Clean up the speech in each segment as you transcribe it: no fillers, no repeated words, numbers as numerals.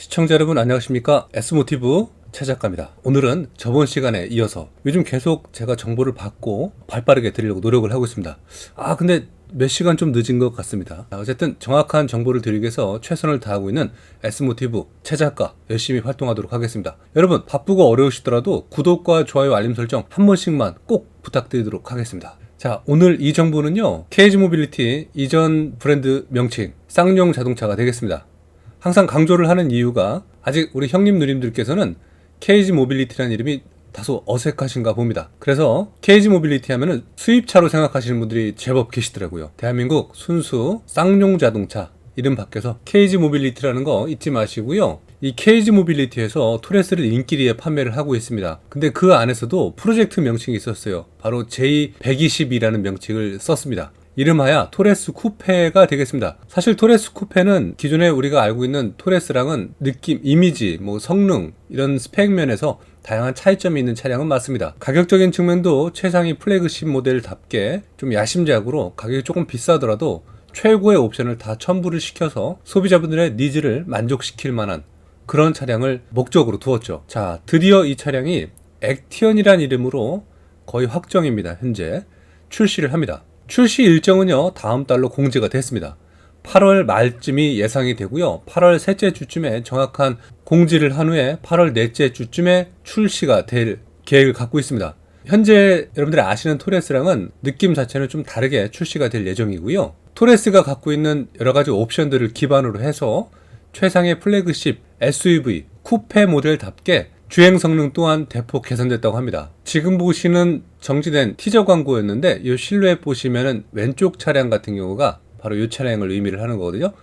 시청자 여러분 안녕하십니까? S모티브 최 작가입니다. 오늘은 저번 시간에 이어서 요즘 계속 제가 정보를 받고 발빠르게 드리려고 노력을 하고 있습니다. 근데 몇 시간 좀 늦은 것 같습니다. 어쨌든 정확한 정보를 드리기 위해서 최선을 다하고 있는 S모티브 최 작가 열심히 활동하도록 하겠습니다. 여러분 바쁘고 어려우시더라도 구독과 좋아요 알림 설정 한 번씩만 꼭 부탁드리도록 하겠습니다. 자, 오늘 이 정보는요, KG 모빌리티 이전 브랜드 명칭 쌍용 자동차가 되겠습니다. 항상 강조를 하는 이유가 아직 우리 형님 누님들께서는 KG 모빌리티라는 이름이 다소 어색하신가 봅니다. 그래서 KG 모빌리티 하면은 수입차로 생각하시는 분들이 제법 계시더라고요. 대한민국 순수 쌍용 자동차 이름 밖에서 KG 모빌리티라는 거 잊지 마시고요. 이 KG 모빌리티에서 토레스를 인기리에 판매를 하고 있습니다. 근데 그 안에서도 프로젝트 명칭이 있었어요. 바로 J120이라는 명칭을 썼습니다. 이름하여 토레스 쿠페가 되겠습니다. 사실 토레스 쿠페는 기존에 우리가 알고 있는 토레스랑은 느낌, 이미지, 성능 이런 스펙 면에서 다양한 차이점이 있는 차량은 맞습니다. 가격적인 측면도 최상위 플래그십 모델답게 좀 야심작으로 가격이 조금 비싸더라도 최고의 옵션을 다 첨부를 시켜서 소비자분들의 니즈를 만족시킬 만한 그런 차량을 목적으로 두었죠. 자, 드디어 이 차량이 액티언이란 이름으로 거의 확정입니다. 현재 출시를 합니다. 출시 일정은요, 다음 달로 공지가 됐습니다. 8월 말쯤이 예상이 되고요. 8월 셋째 주쯤에 정확한 공지를 한 후에 8월 넷째 주쯤에 출시가 될 계획을 갖고 있습니다. 현재 여러분들이 아시는 토레스랑은 느낌 자체는 좀 다르게 출시가 될 예정이고요. 토레스가 갖고 있는 여러 가지 옵션들을 기반으로 해서 최상의 플래그십 SUV 쿠페 모델답게 주행 성능 또한 대폭 개선됐다고 합니다. 지금 보시는 정지된 티저 광고였는데 이 실루엣 보시면은 왼쪽 차량 같은 경우가 바로 이 차량을 의미를 하는 거거든요.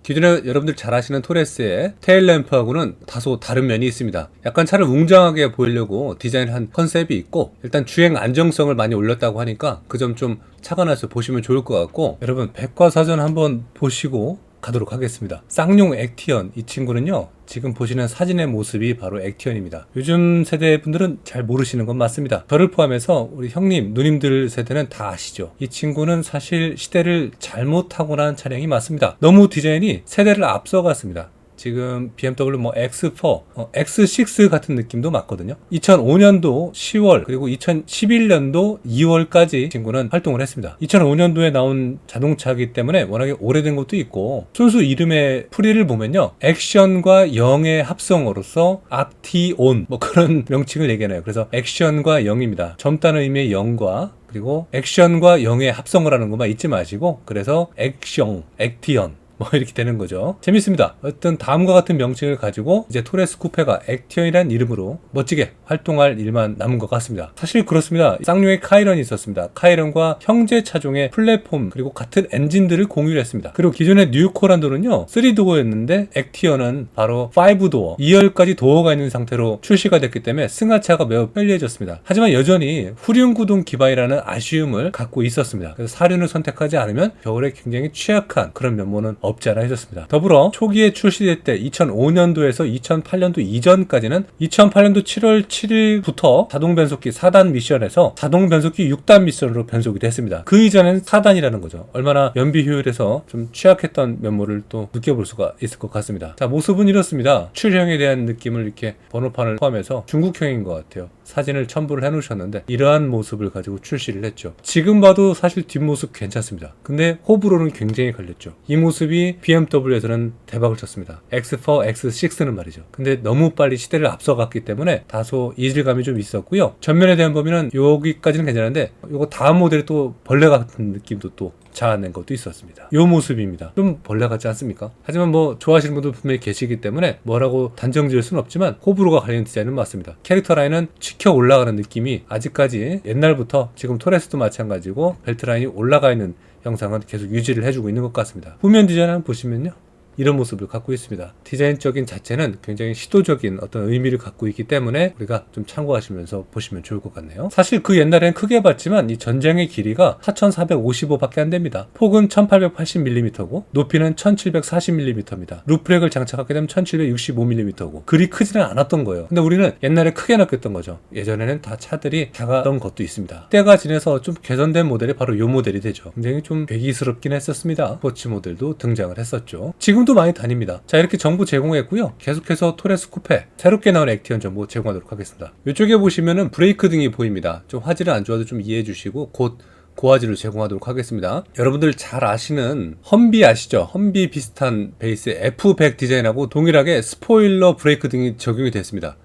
기존에 여러분들 잘 아시는 토레스의 테일램프하고는 다소 다른 면이 있습니다. 약간 차를 웅장하게 보이려고 디자인한 컨셉이 있고, 일단 주행 안정성을 많이 올렸다고 하니까 그 점 좀 착안해서 보시면 좋을 것 같고, 여러분 백과사전 한번 보시고 가도록 하겠습니다. 쌍용 액티언, 이 친구는요, 지금 보시는 사진의 모습이 바로 액티언입니다. 요즘 세대 분들은 잘 모르시는 건 맞습니다. 저를 포함해서 우리 형님, 누님들 세대는 다 아시죠. 이 친구는 사실 시대를 잘못 타고난 차량이 맞습니다. 너무 디자인이 세대를 앞서갔습니다. 지금 BMW X4, X6 같은 느낌도 맞거든요. 2005년도 10월 그리고 2011년도 2월까지 친구는 활동을 했습니다. 2005년도에 나온 자동차이기 때문에 워낙에 오래된 것도 있고, 순수 이름의 풀이를 보면요, 액션과 영의 합성어로서 악티온 그런 명칭을 얘기하네요. 그래서 액션과 영입니다. 젊다는 의미의 영과 그리고 액션과 영의 합성을 하는 것만 잊지 마시고, 그래서 액션, 액티언 이렇게 되는 거죠. 재밌습니다. 어떤 다음과 같은 명칭을 가지고 이제 토레스 쿠페가 액티언이라는 이름으로 멋지게 활동할 일만 남은 것 같습니다. 사실 그렇습니다. 쌍용의 카이런이 있었습니다. 카이런과 형제 차종의 플랫폼 그리고 같은 엔진들을 공유를 했습니다. 그리고 기존의 뉴코란도는요 3도어였는데 액티언은 바로 5도어 2열까지 도어가 있는 상태로 출시가 됐기 때문에 승하차가 매우 편리해졌습니다. 하지만 여전히 후륜구동 기반이라는 아쉬움을 갖고 있었습니다. 그래서 사륜을 선택하지 않으면 겨울에 굉장히 취약한 그런 면모는 없지 않아 있었습니다. 더불어 초기에 출시될 때 2005년도에서 2008년도 이전까지는 2008년도 7월 7일부터 자동 변속기 4단 미션에서 자동 변속기 6단 미션으로 변속이 됐습니다. 그 이전에는 4단이라는 거죠. 얼마나 연비 효율에서 좀 취약했던 면모를 또 느껴볼 수가 있을 것 같습니다. 자, 모습은 이렇습니다. 출형에 대한 느낌을 이렇게 번호판을 포함해서 중국형인 것 같아요. 사진을 첨부를 해놓으셨는데 이러한 모습을 가지고 출시를 했죠. 지금 봐도 사실 뒷모습 괜찮습니다. 근데 호불호는 굉장히 갈렸죠. 이 모습이 BMW에서는 대박을 쳤습니다. X4, X6는 말이죠. 근데 너무 빨리 시대를 앞서갔기 때문에 다소 이질감이 좀 있었고요. 전면에 대한 범위는 여기까지는 괜찮은데 요거 다음 모델이 또 벌레 같은 느낌도 또 자아낸 것도 있었습니다. 요 모습입니다. 좀 벌레 같지 않습니까? 하지만 좋아하시는 분들 분명히 계시기 때문에 뭐라고 단정 지을 수는 없지만 호불호가 갈리는 디자인은 맞습니다. 캐릭터 라인은 치켜 올라가는 느낌이 아직까지 옛날부터 지금 토레스도 마찬가지고 벨트 라인이 올라가 있는 형상은 계속 유지를 해주고 있는 것 같습니다. 후면 디자인 한번 보시면요, 이런 모습을 갖고 있습니다. 디자인적인 자체는 굉장히 시도적인 어떤 의미를 갖고 있기 때문에 우리가 좀 참고하시면서 보시면 좋을 것 같네요. 사실 그 옛날엔 크게 봤지만 이 전장의 길이가 4455밖에 안 됩니다. 폭은 1880mm고 높이는 1740mm입니다. 루프렉을 장착하게 되면 1765mm고 그리 크지는 않았던 거예요. 근데 우리는 옛날에 크게 느꼈던 거죠. 예전에는 다 차들이 작았던 것도 있습니다. 때가 지나서 좀 개선된 모델이 바로 이 모델이 되죠. 굉장히 좀 괴기스럽긴 했었습니다. 스포츠 모델도 등장을 했었죠. 지금 지금도 많이 다닙니다. 자, 이렇게 정보 제공했고요. 계속해서 토레스 쿠페 새롭게 나온 액티언 정보 제공하도록 하겠습니다. 이쪽에 보시면은 브레이크 등이 보입니다. 좀 화질은 안 좋아도 좀 이해해 주시고 곧 고화질로 제공하도록 하겠습니다. 여러분들 잘 아시는 험비 아시죠? 험비 비슷한 베이스의 F100 디자인하고 동일하게 스포일러 브레이크 등이 적용이 됐습니다.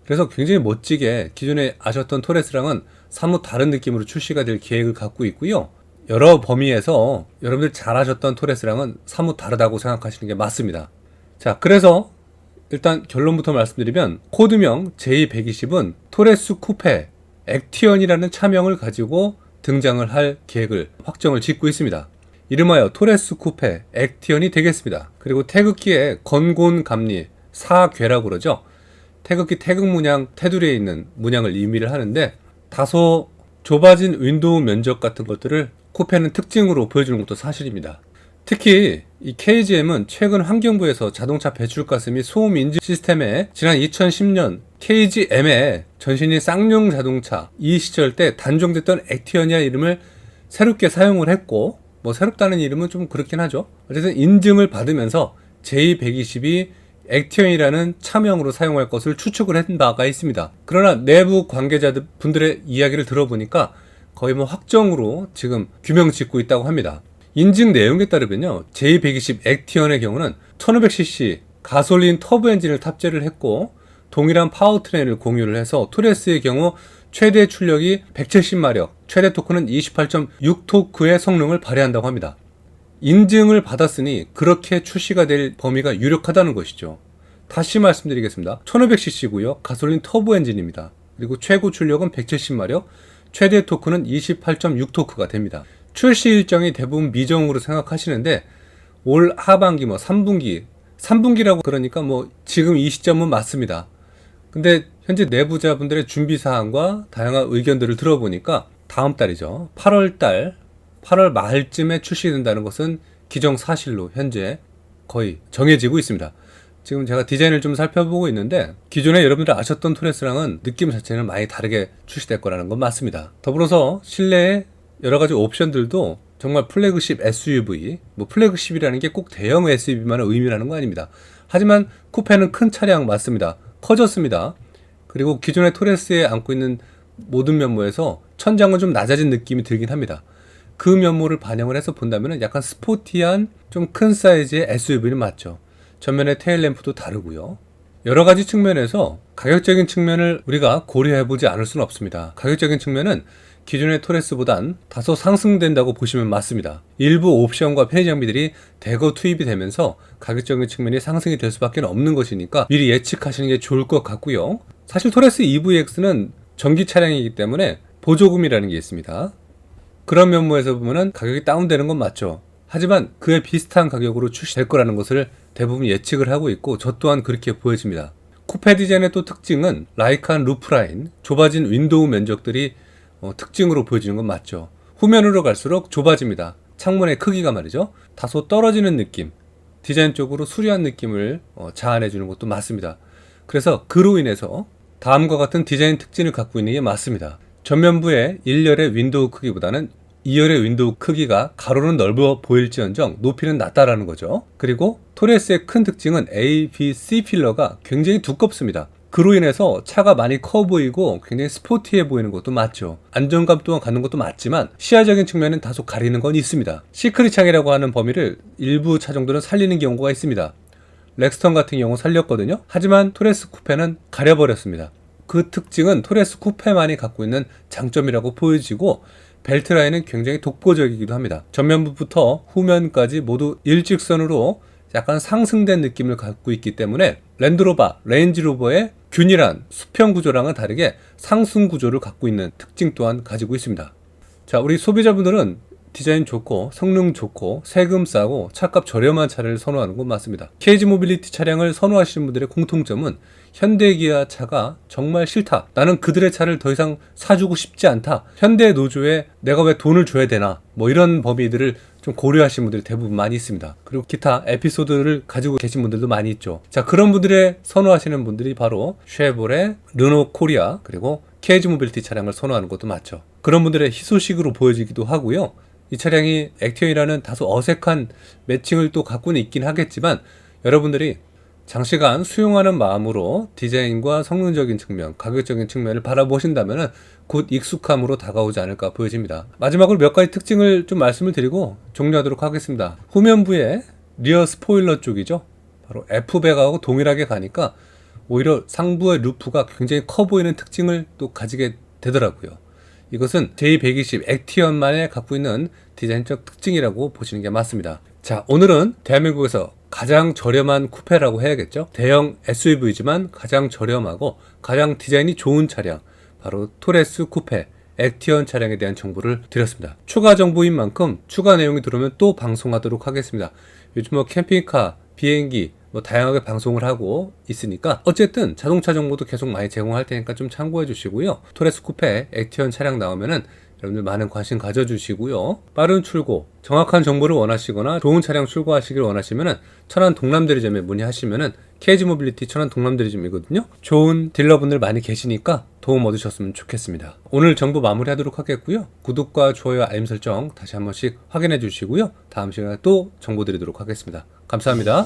그래서 굉장히 멋지게 기존에 아셨던 토레스랑은 사뭇 다른 느낌으로 출시가 될 계획을 갖고 있고요. 여러 범위에서 여러분들 잘 아셨던 토레스랑은 사뭇 다르다고 생각하시는 게 맞습니다. 자, 그래서 일단 결론부터 말씀드리면 코드명 J120은 토레스 쿠페 액티언이라는 차명을 가지고 등장을 할 계획을 확정을 짓고 있습니다. 이름하여 토레스 쿠페 액티언이 되겠습니다. 그리고 태극기에 건곤 감리 4궤라고 그러죠. 태극기 태극 문양 테두리에 있는 문양을 의미를 하는데 다소 좁아진 윈도우 면적 같은 것들을 쿠페는 특징으로 보여주는 것도 사실입니다. 특히 이 KGM은 최근 환경부에서 자동차 배출가스 및 소음 인증 시스템에 지난 2010년 KGM의 전신인 쌍용 자동차 이 시절 때 단종됐던 액티언이라는 이름을 새롭게 사용을 했고, 뭐 새롭다는 이름은 좀 그렇긴 하죠. 어쨌든 인증을 받으면서 J120이 액티언이라는 차명으로 사용할 것을 추측을 한 바가 있습니다. 그러나 내부 관계자들 분들의 이야기를 들어보니까 거의 뭐 확정으로 지금 규명 짓고 있다고 합니다. 인증 내용에 따르면요, J120 액티언의 경우는 1500cc 가솔린 터보 엔진을 탑재를 했고 동일한 파워트레인을 공유를 해서 토레스의 경우 최대 출력이 170마력, 최대 토크는 28.6토크의 성능을 발휘한다고 합니다. 인증을 받았으니 그렇게 출시가 될 범위가 유력하다는 것이죠. 다시 말씀드리겠습니다. 1500cc고요. 가솔린 터보 엔진입니다. 그리고 최고 출력은 170마력, 최대 토크는 28.6토크가 됩니다. 출시 일정이 대부분 미정으로 생각하시는데 올 하반기 뭐 3분기라고 그러니까 뭐 지금 이 시점은 맞습니다. 근데 현재 내부자분들의 준비 사항과 다양한 의견들을 들어보니까 다음 달이죠. 8월 말쯤에 출시된다는 것은 기정사실로 현재 거의 정해지고 있습니다. 지금 제가 디자인을 좀 살펴보고 있는데 기존에 여러분들 아셨던 토레스랑은 느낌 자체는 많이 다르게 출시될 거라는 건 맞습니다. 더불어서 실내에 여러 가지 옵션들도 정말 플래그십 SUV, 뭐 플래그십이라는 게 꼭 대형 SUV만을 의미하는 거 아닙니다. 하지만 쿠페는 큰 차량 맞습니다. 커졌습니다. 그리고 기존의 토레스에 안고 있는 모든 면모에서 천장은 좀 낮아진 느낌이 들긴 합니다. 그 면모를 반영을 해서 본다면 약간 스포티한 좀 큰 사이즈의 SUV는 맞죠. 전면의 테일램프도 다르고요. 여러 가지 측면에서 가격적인 측면을 우리가 고려해보지 않을 수는 없습니다. 가격적인 측면은 기존의 토레스보단 다소 상승된다고 보시면 맞습니다. 일부 옵션과 편의 장비들이 대거 투입이 되면서 가격적인 측면이 상승이 될 수밖에 없는 것이니까 미리 예측하시는 게 좋을 것 같고요. 사실 토레스 EVX는 전기 차량이기 때문에 보조금이라는 게 있습니다. 그런 면모에서 보면은 가격이 다운되는 건 맞죠. 하지만 그에 비슷한 가격으로 출시될 거라는 것을 대부분 예측을 하고 있고 저 또한 그렇게 보여집니다. 쿠페 디자인의 또 특징은 라이칸 루프라인, 좁아진 윈도우 면적들이 특징으로 보여지는 건 맞죠. 후면으로 갈수록 좁아집니다. 창문의 크기가 말이죠. 다소 떨어지는 느낌, 디자인적으로 수려한 느낌을 자아내 주는 것도 맞습니다. 그래서 그로 인해서 다음과 같은 디자인 특징을 갖고 있는 게 맞습니다. 전면부의 1열의 윈도우 크기보다는 2열의 윈도우 크기가 가로는 넓어 보일지언정 높이는 낮다라는 거죠. 그리고 토레스의 큰 특징은 A, B, C 필러가 굉장히 두껍습니다. 그로 인해서 차가 많이 커 보이고 굉장히 스포티해 보이는 것도 맞죠. 안정감 또한 갖는 것도 맞지만 시야적인 측면은 다소 가리는 건 있습니다. 시크릿 창이라고 하는 범위를 일부 차 정도는 살리는 경우가 있습니다. 렉스턴 같은 경우 살렸거든요. 하지만 토레스 쿠페는 가려버렸습니다. 그 특징은 토레스 쿠페만이 갖고 있는 장점이라고 보여지고 벨트 라인은 굉장히 독보적이기도 합니다. 전면부부터 후면까지 모두 일직선으로 약간 상승된 느낌을 갖고 있기 때문에 랜드로버, 레인지로버의 균일한 수평 구조랑은 다르게 상승 구조를 갖고 있는 특징 또한 가지고 있습니다. 자, 우리 소비자분들은 디자인 좋고 성능 좋고 세금 싸고 차값 저렴한 차를 선호하는 건 맞습니다. KG 모빌리티 차량을 선호하시는 분들의 공통점은 현대기아 차가 정말 싫다. 나는 그들의 차를 더 이상 사주고 싶지 않다. 현대 노조에 내가 왜 돈을 줘야 되나. 뭐 이런 범위들을 좀 고려하시는 분들이 대부분 많이 있습니다. 그리고 기타 에피소드를 가지고 계신 분들도 많이 있죠. 자, 그런 분들의 선호하시는 분들이 바로 쉐보레, 르노 코리아, 그리고 KG 모빌리티 차량을 선호하는 것도 맞죠. 그런 분들의 희소식으로 보여지기도 하고요. 이 차량이 액티언이라는 다소 어색한 매칭을 또 갖고는 있긴 하겠지만 여러분들이 장시간 수용하는 마음으로 디자인과 성능적인 측면, 가격적인 측면을 바라보신다면 곧 익숙함으로 다가오지 않을까 보여집니다. 마지막으로 몇 가지 특징을 좀 말씀을 드리고 종료하도록 하겠습니다. 후면부의 리어 스포일러 쪽이죠. 바로 F백하고 동일하게 가니까 오히려 상부의 루프가 굉장히 커 보이는 특징을 또 가지게 되더라고요. 이것은 J120 액티언만에 갖고 있는 디자인적 특징이라고 보시는 게 맞습니다. 자, 오늘은 대한민국에서 가장 저렴한 쿠페라고 해야겠죠. 대형 SUV지만 가장 저렴하고 가장 디자인이 좋은 차량, 바로 토레스 쿠페 액티언 차량에 대한 정보를 드렸습니다. 추가 정보인 만큼 추가 내용이 들어오면 또 방송하도록 하겠습니다. 요즘 캠핑카, 비행기 다양하게 방송을 하고 있으니까 어쨌든 자동차 정보도 계속 많이 제공할 테니까 좀 참고해 주시고요. 토레스 쿠페 액티언 차량 나오면은 여러분들 많은 관심 가져주시고요. 빠른 출고, 정확한 정보를 원하시거나 좋은 차량 출고하시길 원하시면은 천안 동남대리점에 문의하시면은 KG 모빌리티 천안 동남대리점이거든요. 좋은 딜러분들 많이 계시니까 도움 얻으셨으면 좋겠습니다. 오늘 정보 마무리하도록 하겠고요. 구독과 좋아요, 알림 설정 다시 한 번씩 확인해 주시고요. 다음 시간에 또 정보 드리도록 하겠습니다. 감사합니다.